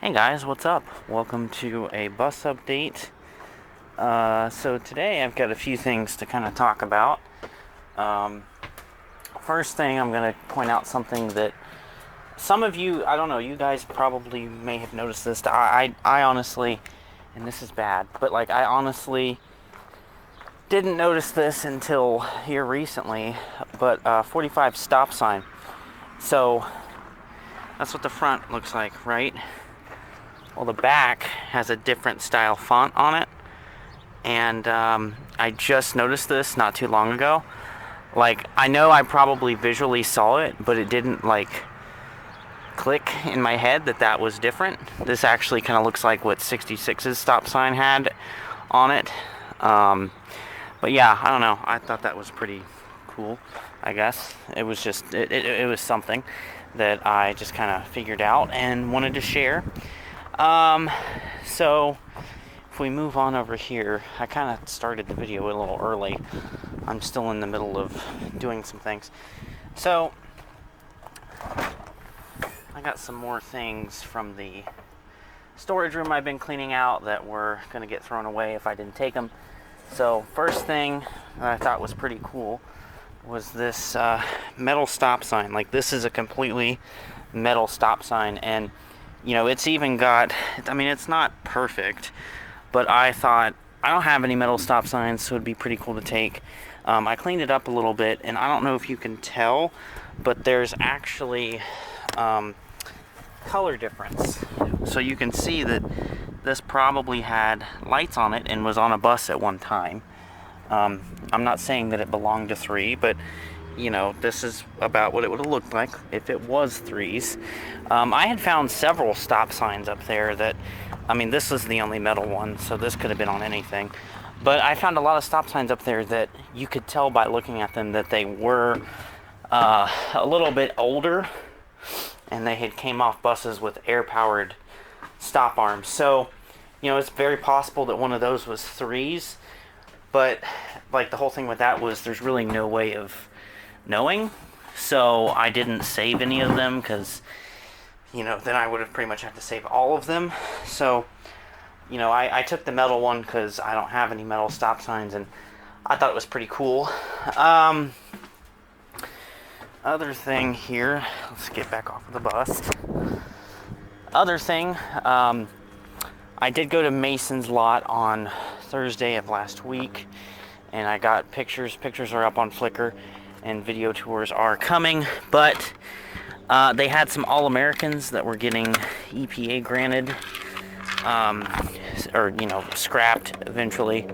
Hey guys, what's up? Welcome to a bus update. So today I've got a few things to kind of talk about. Um, First thing, I'm going to point out something that some of you, I don't know, you guys probably may have noticed this. I honestly, and this is bad, but like I honestly didn't notice this until here recently, but 45 stop sign. So that's what the front looks like, right? Well, the back has a different style font on it, and I just noticed this not too long ago. Like, I know I probably visually saw it, but it didn't, like, click in my head that that was different. This actually kind of looks like what 66's stop sign had on it. But yeah, I don't know. I thought that was pretty cool, I guess. It was just, it was something that I just kind of figured out and wanted to share. So if we move on over here, I kind of started the video a little early. I'm still in the middle of doing some things. So I got some more things from the storage room I've been cleaning out that were going to get thrown away if I didn't take them. So first thing that I thought was pretty cool was this metal stop sign. Like, this is a completely metal stop sign, and you know, it's even got, I mean, it's not perfect, but I thought, I don't have any metal stop signs, so it'd be pretty cool to take. I cleaned it up a little bit, and I don't know if you can tell, but there's actually color difference. So you can see that this probably had lights on it and was on a bus at one time. I'm not saying that it belonged to 3, but you know, this is about what it would have looked like if it was 3's. I had found several stop signs up there that, I mean, this was the only metal one, so this could have been on anything. But I found a lot of stop signs up there that you could tell by looking at them that they were a little bit older, and they had came off buses with air-powered stop arms. So, you know, it's very possible that one of those was 3's, but like the whole thing with that was there's really no way of knowing, so I didn't save any of them because, you know, then I would have pretty much had to save all of them. So, you know, I took the metal one because I don't have any metal stop signs, and I thought it was pretty cool. Other thing here, let's get back off of the bus. Other thing, I did go to Mason's lot on Thursday of last week, and I got pictures. Pictures are up on Flickr, and video tours are coming, but they had some All-Americans that were getting EPA granted, or, you know, scrapped eventually,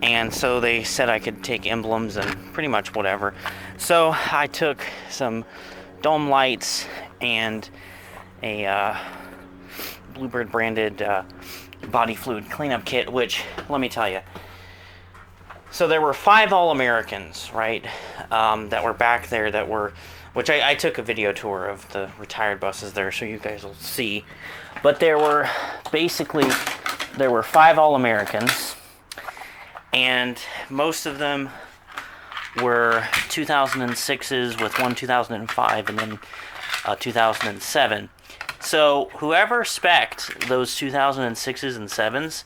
and so they said I could take emblems and pretty much whatever. So I took some dome lights and a Bluebird branded body fluid cleanup kit, which, let me tell you, so there were 5 All-Americans, right, that were back there that were, which I took a video tour of the retired buses there, so you guys will see. But there were 5 All-Americans, and most of them were 2006s with one 2005 and then 2007. So whoever spec'd those 2006s and 7s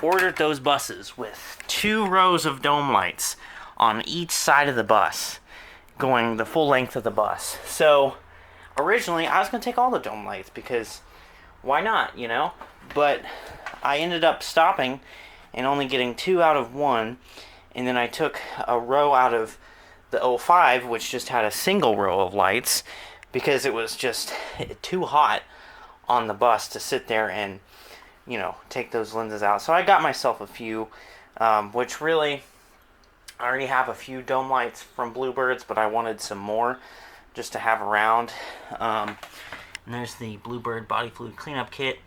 ordered those buses with 2 rows of dome lights on each side of the bus, going the full length of the bus. So originally I was going to take all the dome lights because why not, you know? But I ended up stopping and only getting 2 out of 1, and then I took a row out of the 05, which just had a single row of lights, because it was just too hot on the bus to sit there and, you know, take those lenses out. So I got myself a few, which really, I already have a few dome lights from Bluebirds, but I wanted some more just to have around. And there's the Bluebird body fluid cleanup kit.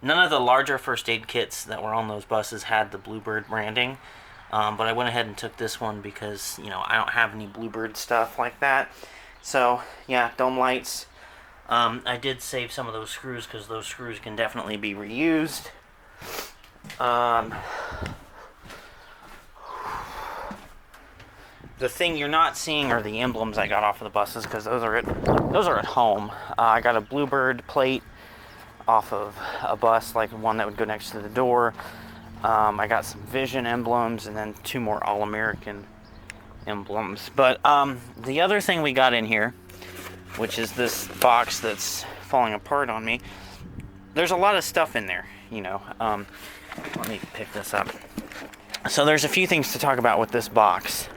None of the larger first aid kits that were on those buses had the Bluebird branding, but I went ahead and took this one because, you know, I don't have any Bluebird stuff like that. So, yeah, dome lights. I did save some of those screws because those screws can definitely be reused. The thing you're not seeing are the emblems I got off of the buses because those are at home. I got a Bluebird plate off of a bus, like one that would go next to the door. I got some Vision emblems and then 2 more All-American emblems. But the other thing we got in here, which is this box that's falling apart on me, there's a lot of stuff in there, you know. Let me pick this up. So there's a few things to talk about with this box.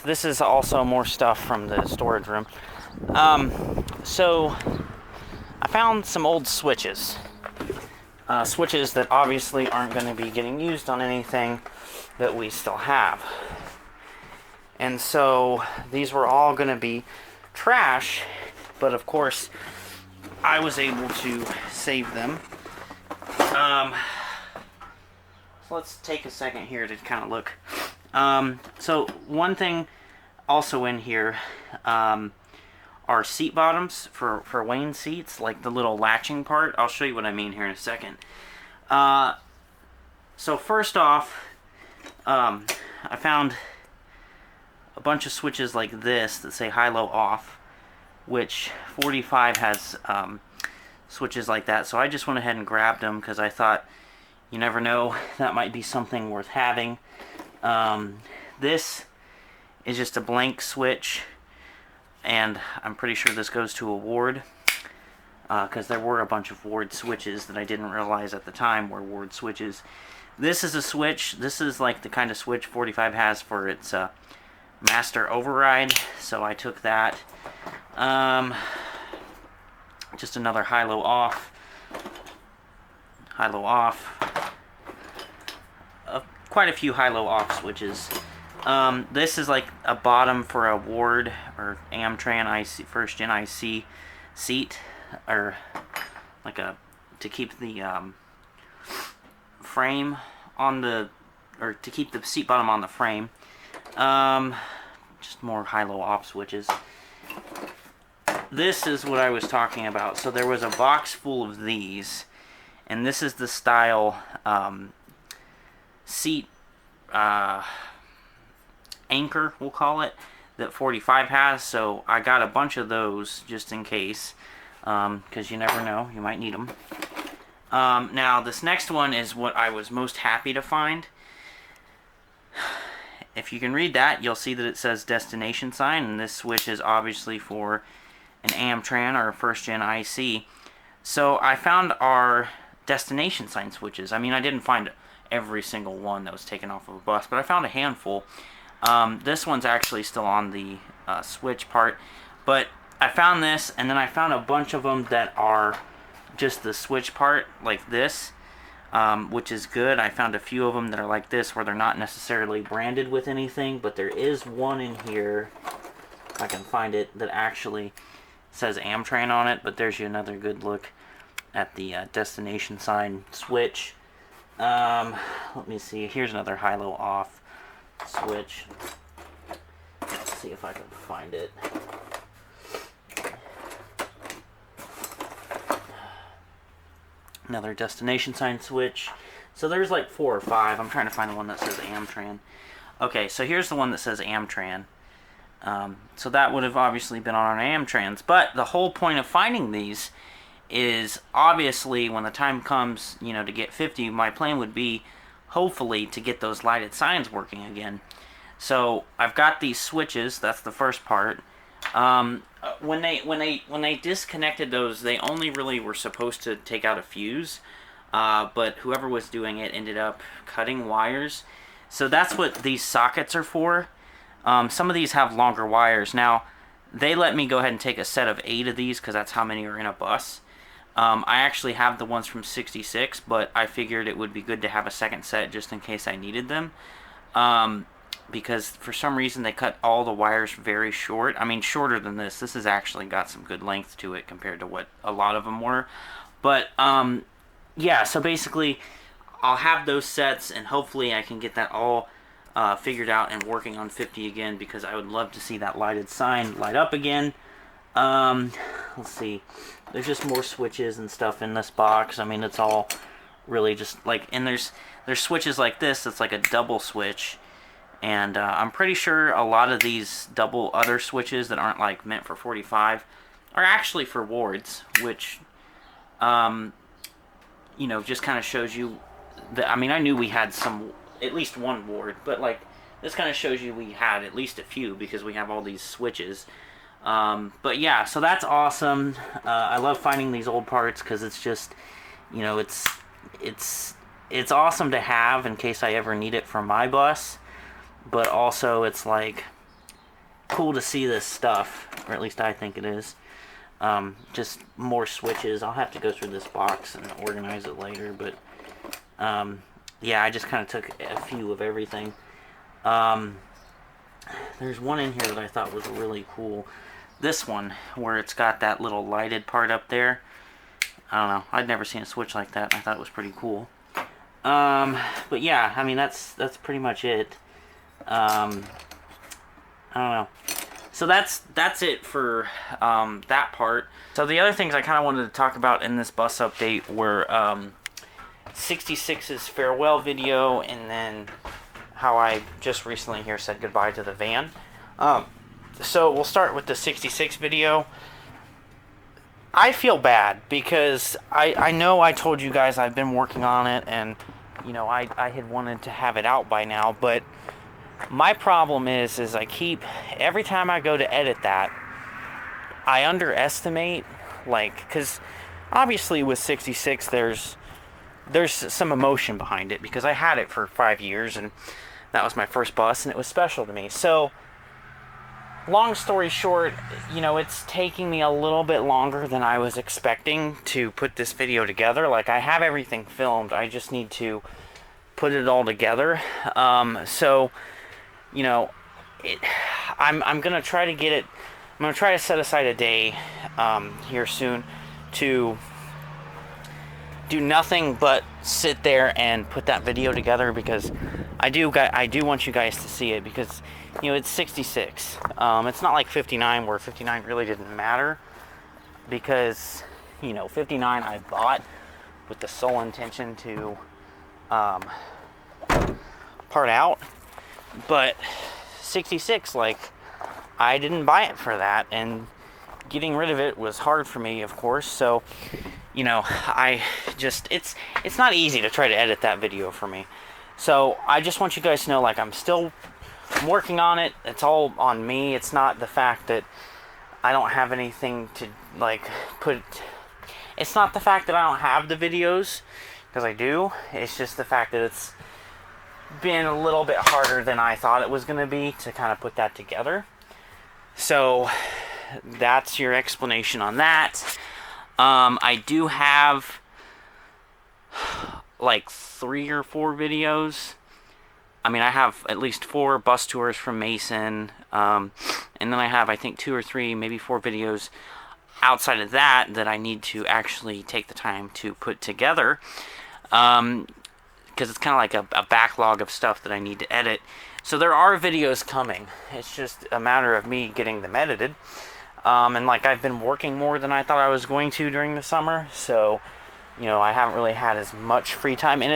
This is also more stuff from the storage room. So I found some old switches. Switches that obviously aren't going to be getting used on anything that we still have. And so these were all going to be trash, but of course I was able to save them. So let's take a second here to kind of look. So one thing also in here are seat bottoms for Wayne seats, like the little latching part. I'll show you what I mean here in a second. So first off, I found a bunch of switches like this that say high-low off, which 45 has switches like that. So I just went ahead and grabbed them because I thought, you never know, that might be something worth having. This is just a blank switch, and I'm pretty sure this goes to a ward, because there were a bunch of ward switches that I didn't realize at the time were ward switches. This is a switch. This is like the kind of switch 45 has for its master override, so I took that. Just another high-low off. High-low off. Quite a few high-low off switches. This is like a bottom for a Ward or Amtran IC, first gen IC seat, or like to keep the frame on the, or to keep the seat bottom on the frame. Just more high-low off switches. This is what I was talking about. So there was a box full of these, and this is the style seat anchor, we'll call it, that 45 has. So I got a bunch of those just in case, because you never know, you might need them. Now this next one is what I was most happy to find. If you can read that, you'll see that it says destination sign, and this switch is obviously for an Amtran or a first gen IC. So I found our destination sign switches. I mean, I didn't find every single one that was taken off of a bus, but I found a handful. This one's actually still on the switch part, but I found this, and then I found a bunch of them that are just the switch part, like this, which is good. I found a few of them that are like this, where they're not necessarily branded with anything, but there is one in here, if I can find it, that actually says Amtran on it. But there's you another good look at the destination sign switch. Let me see, here's another high-low off switch. Let's see if I can find it. Another destination sign switch. So there's like 4 or 5. I'm trying to find the one that says Amtran. Okay, so here's the one that says Amtran. So that would have obviously been on our Amtrans. But the whole point of finding these is obviously when the time comes, you know, to get 50, my plan would be hopefully to get those lighted signs working again. So I've got these switches. That's the first part. When they disconnected those, they only really were supposed to take out a fuse, but whoever was doing it ended up cutting wires. So that's what these sockets are for. Some of these have longer wires. Now, they let me go ahead and take a set of 8 of these because that's how many are in a bus. I actually have the ones from 66, but I figured it would be good to have a second set just in case I needed them. Because for some reason they cut all the wires very short. I mean, shorter than this. This has actually got some good length to it compared to what a lot of them were. But, yeah, so basically I'll have those sets, and hopefully I can get that all figured out and working on 50 again, because I would love to see that lighted sign light up again. Let's see. There's just more switches and stuff in this box. I mean, it's all really just like, and there's switches like this that's like a double switch. And I'm pretty sure a lot of these double other switches that aren't like meant for 45 are actually for wards, which You know, just kind of shows you that, I mean, I knew we had at least one board, but like, this kind of shows you we had at least a few because we have all these switches. But yeah, so that's awesome. I love finding these old parts because it's just, you know, it's awesome to have in case I ever need it for my bus, but also it's like cool to see this stuff, or at least I think it is. Just more switches. I'll have to go through this box and organize it later, but yeah, I just kind of took a few of everything. There's one in here that I thought was really cool. This one, where it's got that little lighted part up there. I don't know. I'd never seen a switch like that. I thought it was pretty cool. But yeah, I mean, that's pretty much it. I don't know. So that's it for that part. So the other things I kind of wanted to talk about in this bus update were 66's farewell video, and then how I just recently here said goodbye to the van. So we'll start with the 66 video. I feel bad because I know I told you guys I've been working on it, and you know, I had wanted to have it out by now, but my problem is I keep, every time I go to edit that, I underestimate, like, because obviously with 66 there's some emotion behind it, because I had it for 5 years and that was my first bus and it was special to me. So long story short, you know, it's taking me a little bit longer than I was expecting to put this video together. Like, I have everything filmed, I just need to put it all together. So, you know, I'm gonna try to get it. I'm gonna try to set aside a day here soon to do nothing but sit there and put that video together, because I do want you guys to see it, because you know, it's 66. It's not like 59, where 59 really didn't matter, because you know, 59 I bought with the sole intention to part out, but 66, like, I didn't buy it for that, and getting rid of it was hard for me, of course. So you know, I just, it's not easy to try to edit that video for me. So I just want you guys to know, like, I'm still working on it. It's all on me. It's not the fact that I don't have anything to, like, put. It's not the fact that I don't have the videos, because I do. It's just the fact that it's been a little bit harder than I thought it was going to be to kind of put that together. So that's your explanation on that. I do have like 3 or 4 videos. I mean, I have at least 4 bus tours from Mason, and then I have, I think, 2 or 3, maybe 4 videos outside of that I need to actually take the time to put together, because it's kind of like a backlog of stuff that I need to edit. So there are videos coming. It's just a matter of me getting them edited. And like, I've been working more than I thought I was going to during the summer, so you know, I haven't really had as much free time, and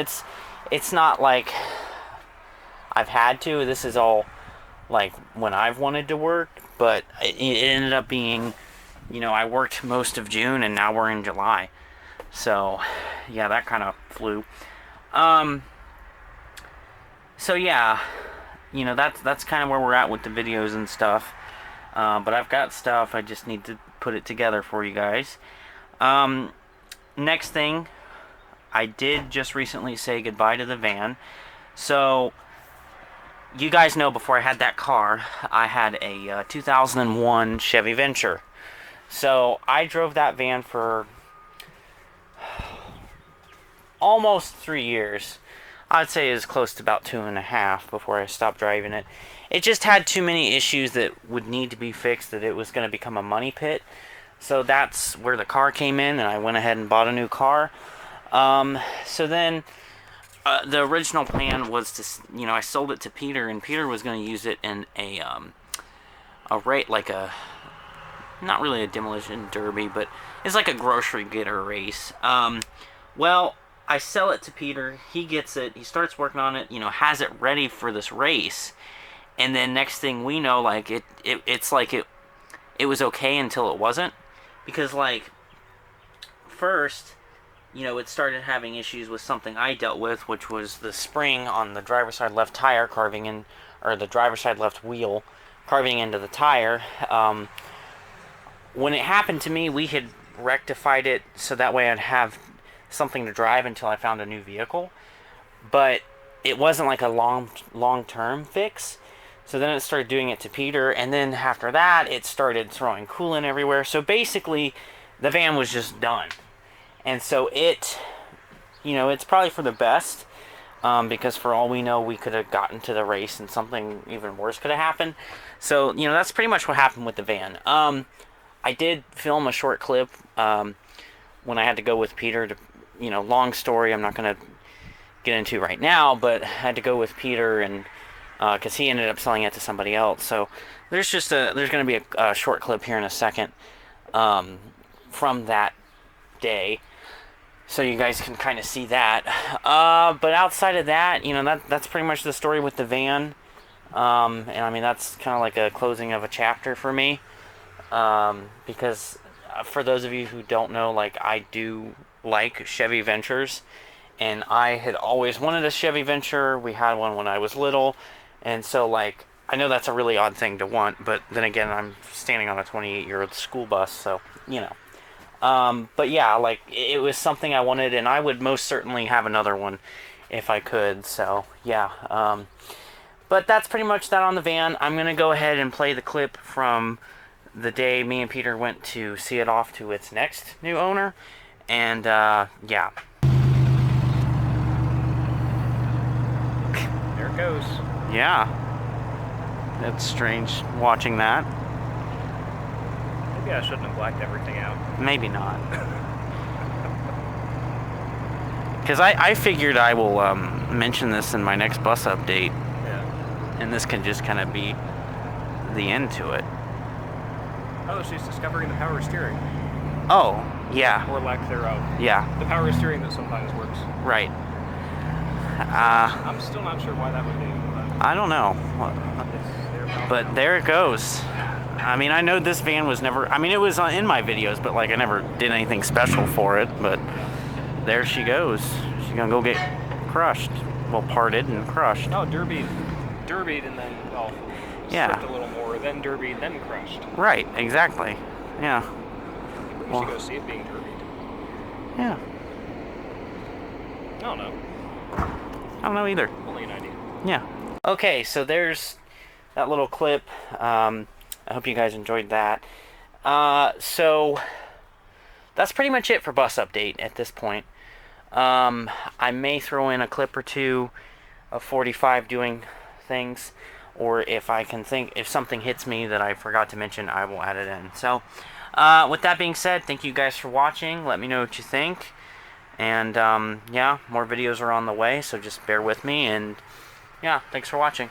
it's not like I've had to. This is all like when I've wanted to work, but it ended up being, you know, I worked most of June and now we're in July, so yeah, that kind of flew. So yeah, you know, that's kind of where we're at with the videos and stuff. But I've got stuff, I just need to put it together for you guys. Next thing, I did just recently say goodbye to the van. So, you guys know, before I had that car, I had a 2001 Chevy Venture. So, I drove that van for almost 3 years. I'd say it was close to about 2.5 before I stopped driving it. It just had too many issues that would need to be fixed, that it was going to become a money pit. So that's where the car came in, and I went ahead and bought a new car. So then the original plan was to, you know, I sold it to Peter, and Peter was going to use it in a rate, like a, not really a demolition derby, but it's like a grocery getter race. Well, I sell it to Peter, he gets it, he starts working on it, you know, has it ready for this race, and then next thing we know, like, it's like it was okay until it wasn't, because, like, first, you know, it started having issues with something I dealt with, which was the spring on the driver's side left tire carving in, or the driver's side left wheel carving into the tire. When it happened to me, we had rectified it so that way I'd have something to drive until I found a new vehicle. But it wasn't like a long-term fix. So then it started doing it to Peter, and then after that, it started throwing coolant everywhere. So basically, the van was just done. And so it, you know, it's probably for the best, because for all we know, we could have gotten to the race and something even worse could have happened. So, you know, that's pretty much what happened with the van. I did film a short clip when I had to go with Peter to, you know, long story I'm not going to get into right now, but I had to go with Peter, and because he ended up selling it to somebody else. So there's going to be a short clip here in a second from that day, so you guys can kind of see that. But outside of that, you know, that's pretty much the story with the van. And I mean, that's kind of like a closing of a chapter for me, because for those of you who don't know, like, I do like Chevy Ventures, and I had always wanted a Chevy Venture. We had one when I was little, and so, like, I know that's a really odd thing to want, but then again, I'm standing on a 28-year-old school bus, so, you know. But yeah, like, it was something I wanted, and I would most certainly have another one if I could, so, yeah. But that's pretty much that on the van. I'm going to go ahead and play the clip from the day me and Peter went to see it off to its next new owner, and, yeah. There it goes. Yeah. That's strange watching that. Maybe I shouldn't have blacked everything out. Maybe not. Because I figured I will mention this in my next bus update. Yeah. And this can just kind of be the end to it. Oh, she's discovering the power steering. Oh, yeah. Or lack thereof. Yeah. The power steering that sometimes works. Right. I'm still not sure why that would be. I don't know. But there it goes. I mean, I know this van was never... I mean, it was in my videos, but, like, I never did anything special for it. But there she goes. She's gonna go get crushed. Well, parted and crushed. Oh, derbied, and then, well, yeah, stripped a little more, then derbied, then crushed. Right, exactly. Yeah. We should go see it being derbied. Yeah. I don't know. I don't know either. Only an idea. Yeah. Okay, so there's that little clip. I hope you guys enjoyed that. So that's pretty much it for bus update at this point. I may throw in a clip or two of 45 doing things, or if something hits me that I forgot to mention, I will add it in. So with that being said, thank you guys for watching. Let me know what you think. And yeah, more videos are on the way, so just bear with me. And yeah, thanks for watching.